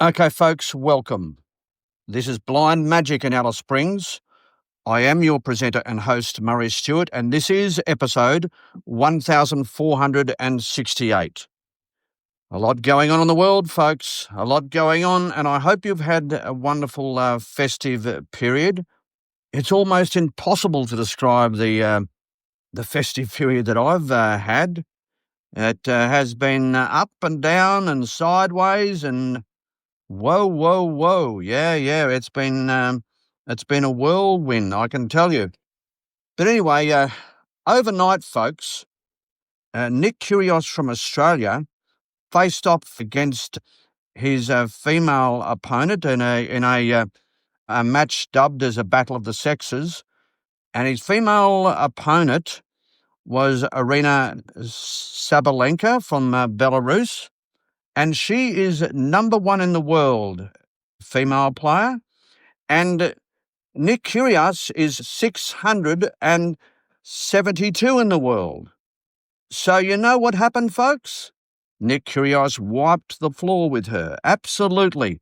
Okay, folks, welcome. This is Blind Magic in Alice Springs. I am your presenter and host, Murray Stewart, and this is episode 1468. A lot going on in the world, folks. A lot going on, and I hope you've had a wonderful festive period. It's almost impossible to describe the festive period that I've had. It has been up and down and sideways and whoa, whoa, whoa. Yeah. It's been a whirlwind, I can tell you. But anyway, overnight, folks, Nick Kyrgios from Australia faced off against his female opponent in a match dubbed as a battle of the sexes. And his female opponent was Irina Sabalenka from Belarus. And she is number one in the world, female player. And Nick Kyrgios is 672 in the world. So you know what happened, folks? Nick Kyrgios wiped the floor with her. Absolutely.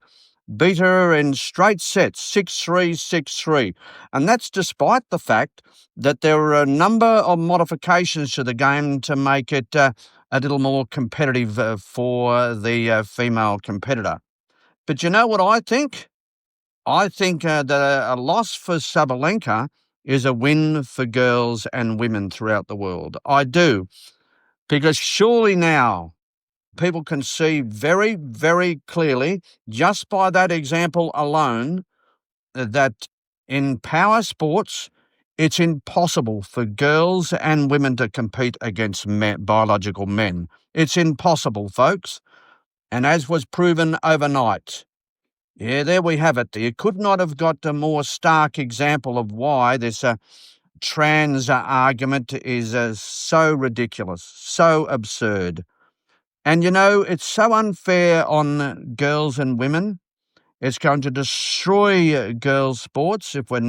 Beat her in straight sets, 6-3, 6-3. And that's despite the fact that there were a number of modifications to the game to make it a little more competitive for the female competitor. But you know what I think? I think that a loss for Sabalenka is a win for girls and women throughout the world. I do. Because surely now people can see very, very clearly, just by that example alone, that in power sports, it's impossible for girls and women to compete against biological men. It's impossible, folks. And as was proven overnight, yeah, there we have it. You could not have got a more stark example of why this trans argument is so ridiculous, so absurd. And, you know, it's so unfair on girls and women. It's going to destroy girls' sports if we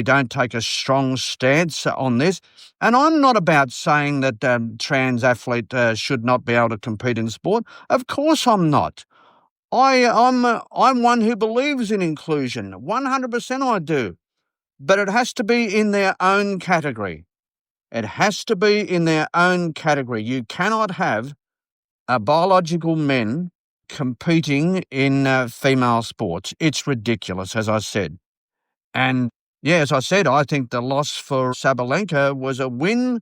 don't take a strong stance on this. And I'm not about saying that trans athlete should not be able to compete in sport. Of course I'm not. I'm one who believes in inclusion. 100% I do. But it has to be in their own category. It has to be in their own category. You cannot have biological men competing in female sports. It's ridiculous, as I said. And yeah, as I said, I think the loss for Sabalenka was a win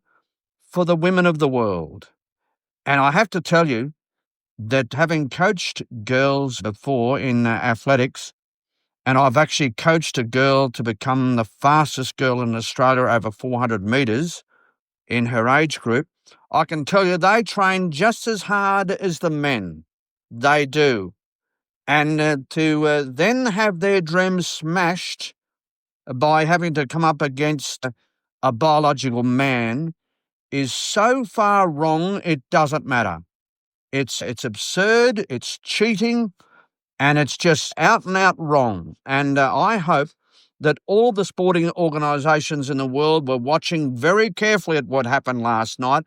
for the women of the world. And I have to tell you that having coached girls before in athletics, and I've actually coached a girl to become the fastest girl in Australia over 400 metres in her age group, I can tell you they train just as hard as the men. They do. And to then have their dreams smashed by having to come up against a biological man is so far wrong, it doesn't matter. It's absurd, it's cheating, and it's just out and out wrong. And I hope that all the sporting organisations in the world were watching very carefully at what happened last night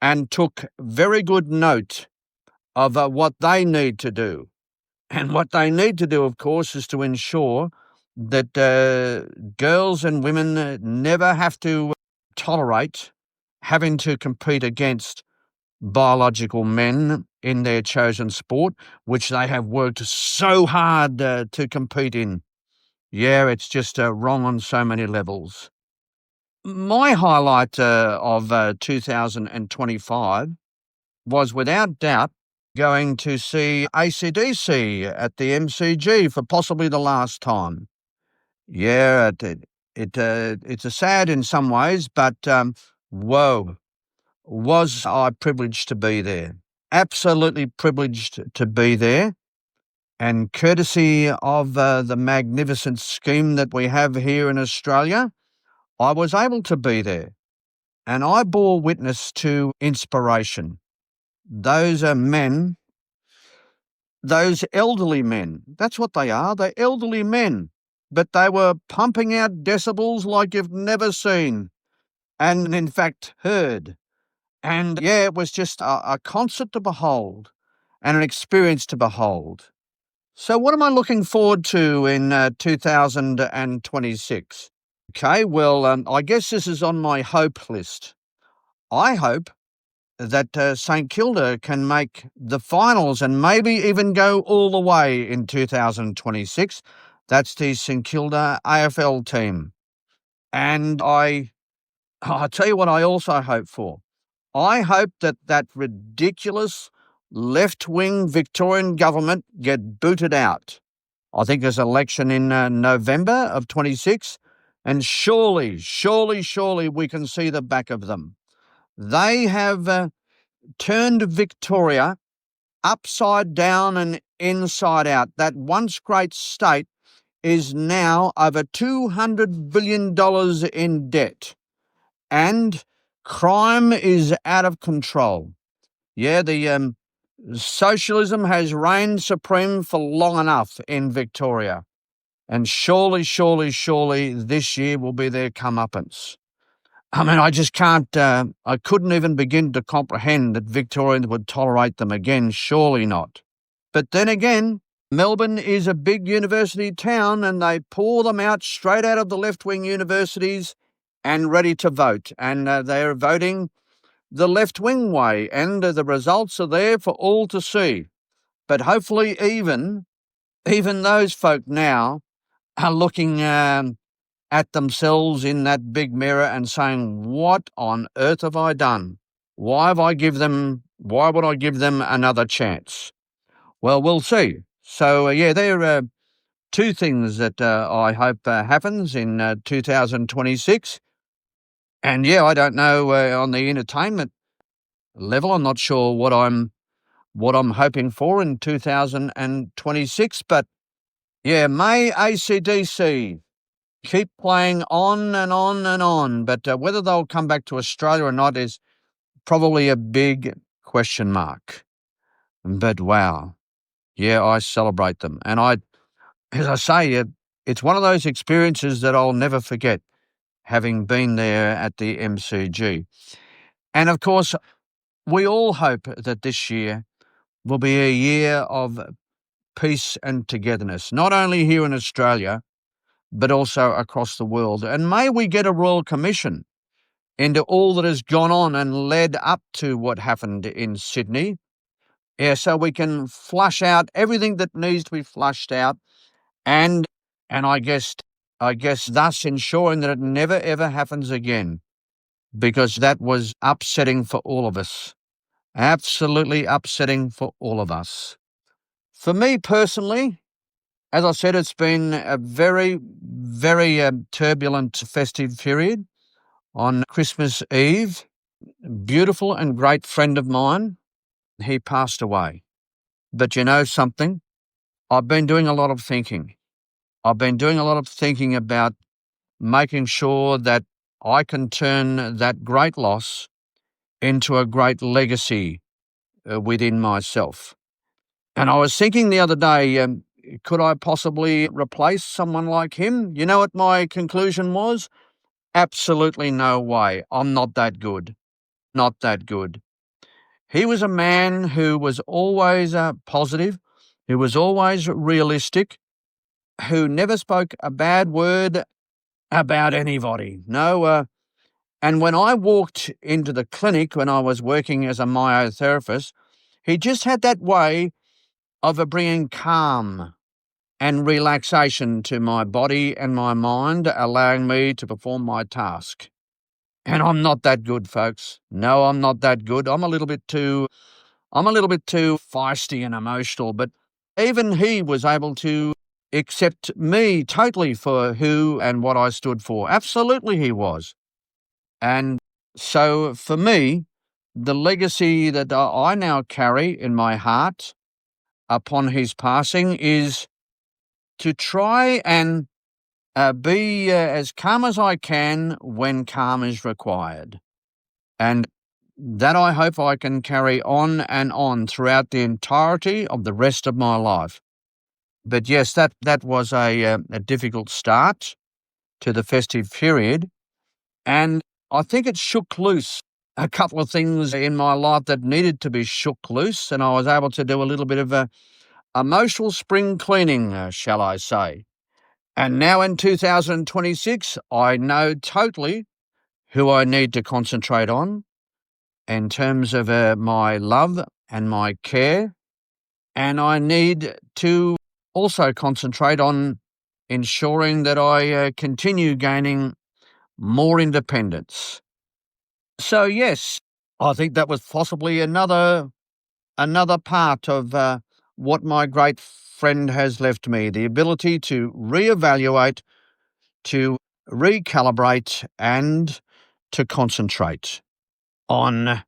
and took very good note of what they need to do. And what they need to do, of course, is to ensure that girls and women never have to tolerate having to compete against biological men in their chosen sport, which they have worked so hard to compete in. Yeah, it's just wrong on so many levels. My highlight of 2025 was without doubt going to see AC/DC at the MCG for possibly the last time. Yeah, it's a sad in some ways, but whoa, was I privileged to be there. Absolutely privileged to be there. And courtesy of the magnificent scheme that we have here in Australia, I was able to be there. And I bore witness to inspiration. Those are men, those elderly men, that's what they are, they're elderly men. But they were pumping out decibels like you've never seen and, in fact, heard. And, yeah, it was just a concert to behold. and an experience to behold. So what am I looking forward to in 2026? Okay, well, I guess this is on my hope list. I hope that St Kilda can make the finals and maybe even go all the way in 2026. That's the St Kilda AFL team. And I'll tell you what I also hope for. I hope that that ridiculous left-wing Victorian government get booted out. I think there's an election in November of 26, and surely we can see the back of them. They have turned Victoria upside down and inside out. That once great state is now over $200 billion in debt, and crime is out of control. Yeah, the socialism has reigned supreme for long enough in Victoria, and surely this year will be their comeuppance. I mean, I just can't, I couldn't even begin to comprehend that Victorians would tolerate them again. Surely not. But then again, Melbourne is a big university town, and they pour them out straight out of the left-wing universities and ready to vote. And they're voting the left-wing way, and the results are there for all to see. But hopefully even those folk now are looking at themselves in that big mirror and saying, what on earth have I done? Why would I give them another chance? Well, we'll see. So, there are two things that I hope happens in 2026. And I don't know on the entertainment level, I'm not sure what I'm hoping for in 2026, but may AC/DC keep playing on and on and on, but whether they'll come back to Australia or not is probably a big question mark. But wow, I celebrate them. And as I say, it's one of those experiences that I'll never forget, having been there at the MCG. And of course, we all hope that this year will be a year of peace and togetherness, not only here in Australia, but also across the world. And may we get a Royal Commission into all that has gone on and led up to what happened in Sydney. So we can flush out everything that needs to be flushed out, and I guess thus ensuring that it never ever happens again, because that was upsetting for all of us. Absolutely upsetting for all of us. For me personally, as I said, it's been a very, very turbulent festive period. On Christmas Eve, a beautiful and great friend of mine, he passed away. But you know something? I've been doing a lot of thinking. I've been doing a lot of thinking about making sure that I can turn that great loss into a great legacy within myself. And I was thinking the other day, could I possibly replace someone like him? You know what my conclusion was? Absolutely no way. I'm not that good. Not that good. He was a man who was always positive, who was always realistic, who never spoke a bad word about anybody. No, and when I walked into the clinic when I was working as a myotherapist, he just had that way of bringing calm and relaxation to my body and my mind, allowing me to perform my task. And I'm not that good, folks. No, I'm not that good. I'm a little bit too feisty and emotional, but even he was able to accept me totally for who and what I stood for. Absolutely he was. And so for me, the legacy that I now carry in my heart upon his passing is to try and be as calm as I can when calm is required. And that I hope I can carry on and on throughout the entirety of the rest of my life. But yes, that was a difficult start to the festive period. And I think it shook loose a couple of things in my life that needed to be shook loose, and I was able to do a little bit of a emotional spring cleaning, shall I say. And now in 2026, I know totally who I need to concentrate on in terms of my love and my care. And I need to also concentrate on ensuring that I continue gaining more independence. So, yes, I think that was possibly another part of what my great friend has left me, the ability to reevaluate, to recalibrate, and to concentrate on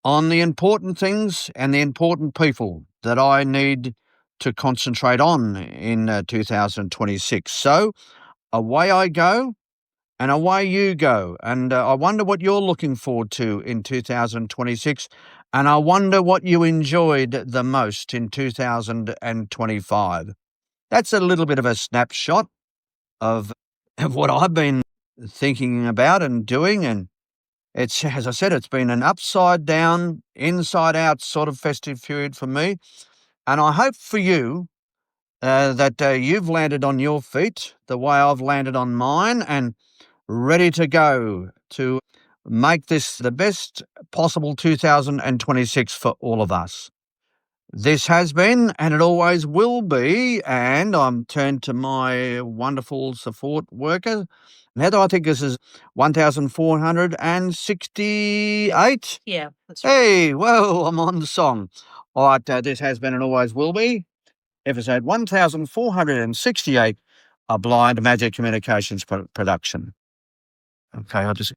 the important things and the important people that I need to concentrate on in 2026. So away I go, and away you go. And I wonder what you're looking forward to in 2026. And I wonder what you enjoyed the most in 2025. That's a little bit of a snapshot of what I've been thinking about and doing. And it's, as I said, it's been an upside down, inside out sort of festive period for me. And I hope for you that you've landed on your feet the way I've landed on mine, and ready to go to make this the best possible 2026 for all of us. This has been, and it always will be, and I'm turned to my wonderful support worker, Heather. I think this is 1468. Yeah, that's right. Hey, whoa, I'm on the song. All right, this has been and always will be episode 1468, a Blind Magic Communications production. Okay, I'll just